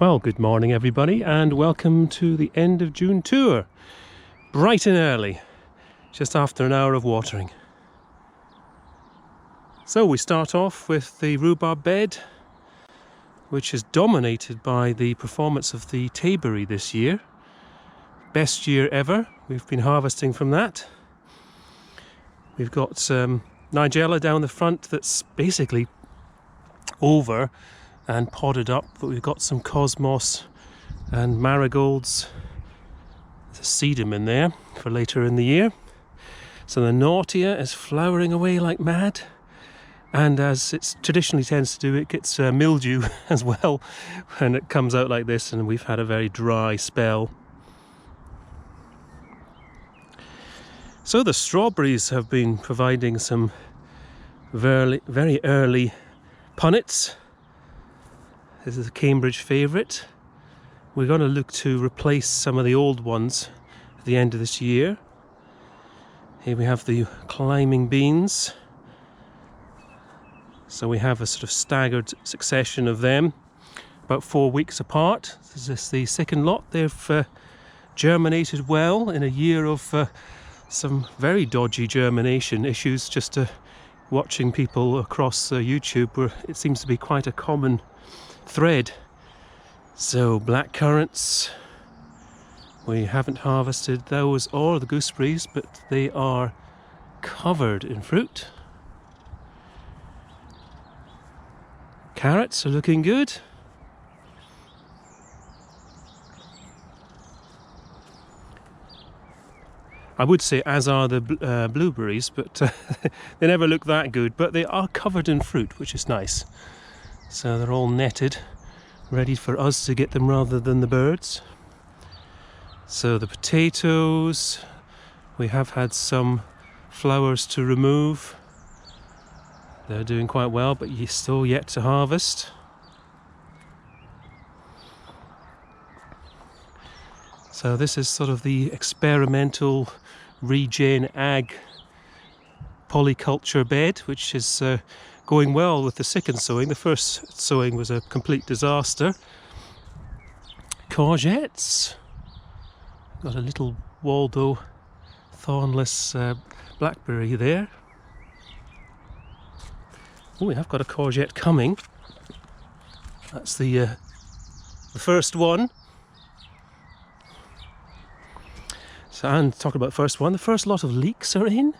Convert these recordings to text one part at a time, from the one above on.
Well, good morning everybody, and welcome to the end of June tour. Bright and early, just after an hour of watering. So we start off with the rhubarb bed, which is dominated by the performance of the Tayberry this year. Best year ever. We've been harvesting from that. We've got Nigella down the front that's basically over and podded up, but we've got some cosmos and marigolds to seed them in there for later in the year. So the Nautia is flowering away like mad, and as it traditionally tends to do, it gets mildew as well when it comes out like this, and we've had a very dry spell. So the strawberries have been providing some very early punnets. This is a Cambridge favourite. We're going to look to replace some of the old ones at the end of this year. Here we have the climbing beans. So we have a sort of staggered succession of them, about 4 weeks apart. This is the second lot. They've germinated well in a year of some very dodgy germination issues. Just watching people across YouTube, where it seems to be quite a common thread. So blackcurrants, we haven't harvested those or the gooseberries, but they are covered in fruit. Carrots are looking good. I would say as are the blueberries, but they never look that good, but they are covered in fruit, which is nice. So they're all netted, ready for us to get them rather than the birds. So the potatoes, we have had some flowers to remove. They're doing quite well, but you're still yet to harvest. So this is sort of the experimental regen ag polyculture bed, which is going well with the second sowing. The first sowing was a complete disaster. Courgettes. Got a little Waldo thornless blackberry there. Oh, we have got a courgette coming. That's the first one. So, and talking about first one, the first lot of leeks are in.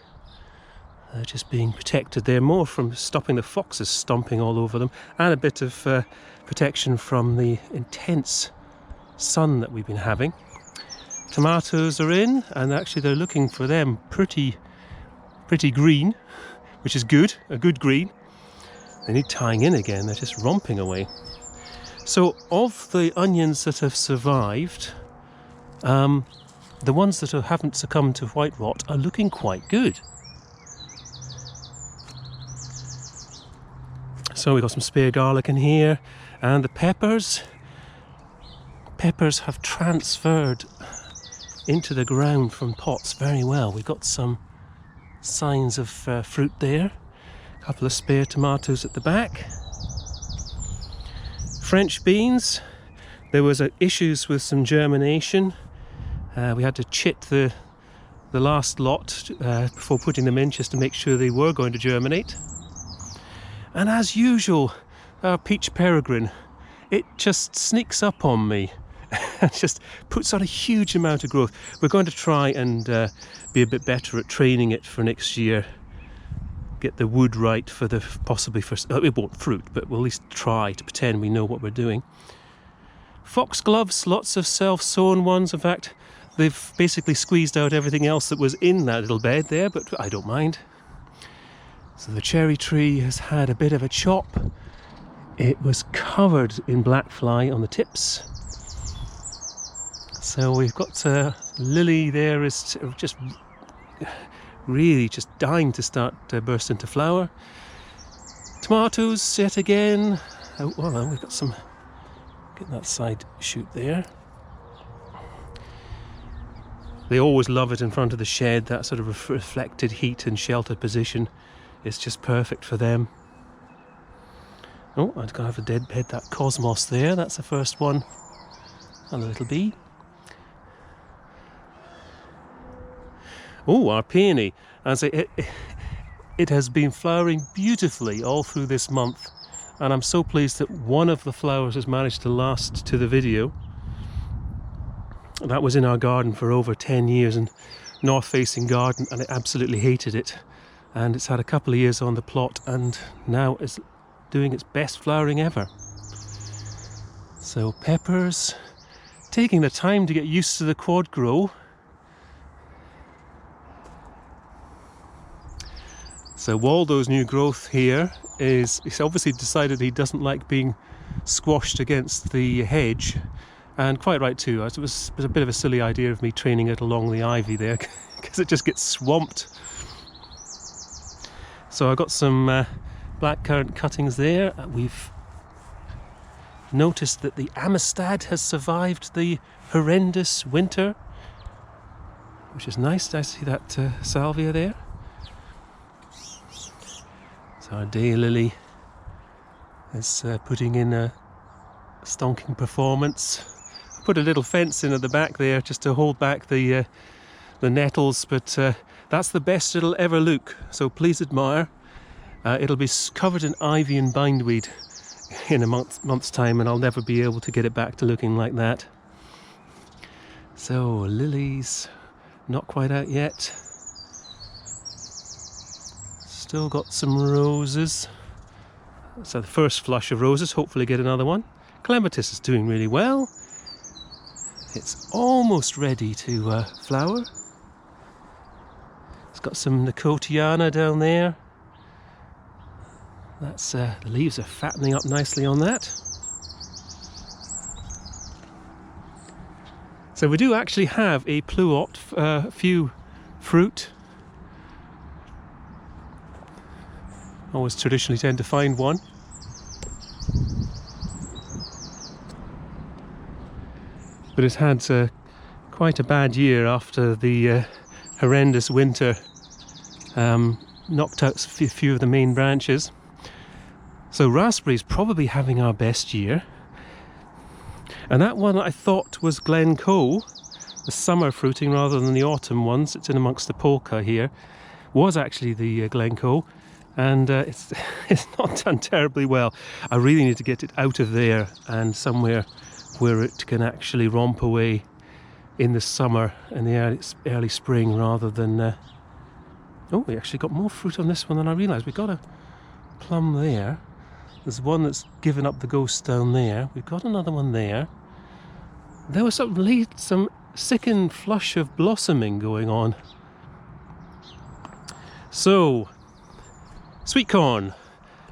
They're just being protected there, more from stopping the foxes stomping all over them, and a bit of protection from the intense sun that we've been having. Tomatoes are in, and actually they're looking for them pretty green, which is good, a good green. They need tying in again, they're just romping away. So of the onions that have survived, the ones that haven't succumbed to white rot are looking quite good. So we've got some spare garlic in here, and the peppers. Peppers have transferred into the ground from pots very well. We've got some signs of fruit there. A couple of spare tomatoes at the back. French beans. There was issues with some germination. We had to chit the last lot before putting them in, just to make sure they were going to germinate. And as usual, our peach peregrine, it just sneaks up on me and just puts on a huge amount of growth. We're going to try and be a bit better at training it for next year. Get the wood right for the possibly first. It won't fruit, but we'll at least try to pretend we know what we're doing. Foxgloves, lots of self-sown ones. In fact, they've basically squeezed out everything else that was in that little bed there, but I don't mind. So the cherry tree has had a bit of a chop. It was covered in black fly on the tips. So we've got Lily there is just really just dying to start burst into flower. Tomatoes yet again. Oh, well, we've got some. Get that side shoot there. They always love it in front of the shed. That sort of reflected heat and sheltered position is just perfect for them. Oh, I've got to have a dead bed that cosmos there. That's the first one. And a little bee. Oh, our peony. And so it has been flowering beautifully all through this month. And I'm so pleased that one of the flowers has managed to last to the video. That was in our garden for over 10 years, and north-facing garden, and I absolutely hated it. And it's had a couple of years on the plot, and now it's doing its best flowering ever. So peppers, taking the time to get used to the quad grow. So Waldo's new growth here is, he's obviously decided he doesn't like being squashed against the hedge, and quite right too. It was a bit of a silly idea of me training it along the ivy there because it just gets swamped. So I've got some blackcurrant cuttings there. We've noticed that the amistad has survived the horrendous winter, which is nice. I see that salvia there. So our daylily is putting in a stonking performance. Put a little fence in at the back there just to hold back the nettles, but that's the best it'll ever look, so please admire. It'll be covered in ivy and bindweed in a month's time, and I'll never be able to get it back to looking like that. So lilies, not quite out yet. Still got some roses. So the first flush of roses, hopefully get another one. Clematis is doing really well. It's almost ready to flower. It's got some nicotiana down there. That's the leaves are fattening up nicely on that. So we do actually have a pluot, a few fruit. Always traditionally tend to find one. But it's had quite a bad year after the horrendous winter knocked out a few of the main branches. So raspberries probably having our best year. And that one I thought was Glencoe, the summer fruiting rather than the autumn ones. It's in amongst the polka here. Was actually the Glencoe, and it's not done terribly well. I really need to get it out of there and somewhere where it can actually romp away in the summer and the early spring rather than... Oh, we actually got more fruit on this one than I realised. We've got a plum there. There's one that's given up the ghost down there. We've got another one there. There was some second flush of blossoming going on. So, sweetcorn.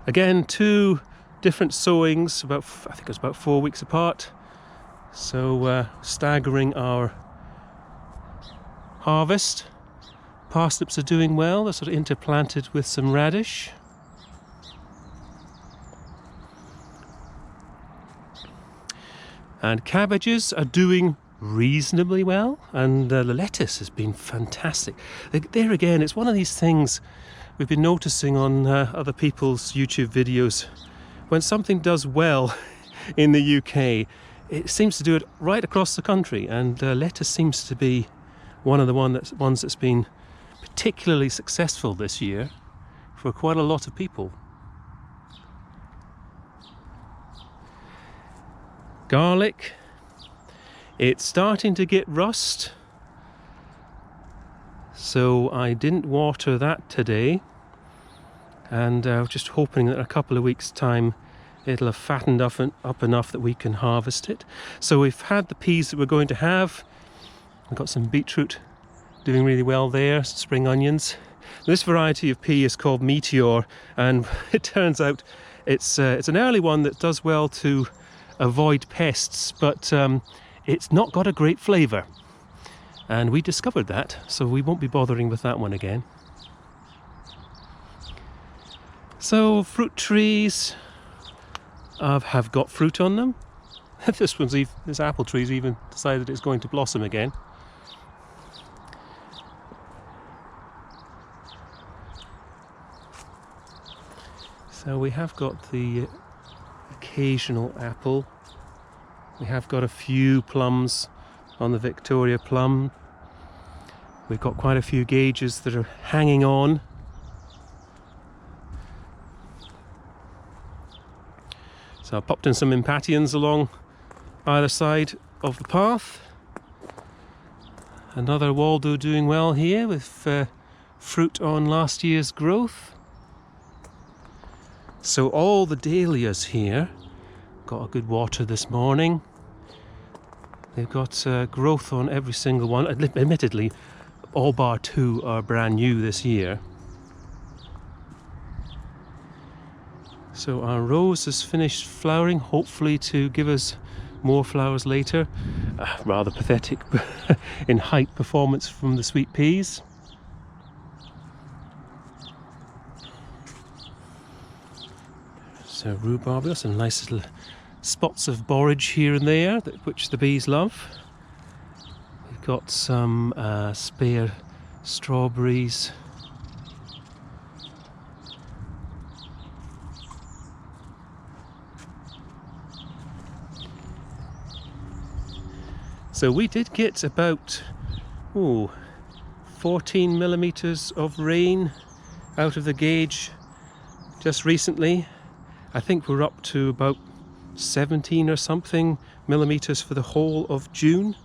Again, 2 different sowings, I think it was about 4 weeks apart. So staggering our harvest. Parsnips are doing well. They're sort of interplanted with some radish. And cabbages are doing reasonably well, and the lettuce has been fantastic. There again, it's one of these things we've been noticing on other people's YouTube videos. When something does well in the UK, it seems to do it right across the country, and lettuce seems to be one of the ones that's been particularly successful this year for quite a lot of people. Garlic, it's starting to get rust, so I didn't water that today, and just hoping that in a couple of weeks' time it'll have fattened up enough that we can harvest it. So we've had the peas that we're going to have. We've got some beetroot doing really well there, spring onions. This variety of pea is called Meteor, and it turns out it's an early one that does well to avoid pests, but it's not got a great flavour, and we discovered that, so we won't be bothering with that one again. So fruit trees have got fruit on them. This apple tree's even decided it's going to blossom again. So we have got the occasional apple. We have got a few plums on the Victoria plum. We've got quite a few gauges that are hanging on. So I popped in some impatiens along either side of the path. Another Waldo doing well here with fruit on last year's growth. So all the dahlias here got a good water this morning. They've got growth on every single one. Admittedly, all bar 2 are brand new this year. So our rose has finished flowering, hopefully to give us more flowers later. Rather pathetic in height performance from the sweet peas. So rhubarb, we've got some nice little spots of borage here and there, which the bees love. We've got some spare strawberries. So we did get about 14 millimeters of rain out of the gauge just recently. I think we're up to about 17 or something millimeters for the whole of June,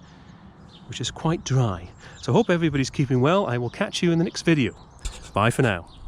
which is quite dry. So I hope everybody's keeping well. I will catch you in the next video. Bye for now.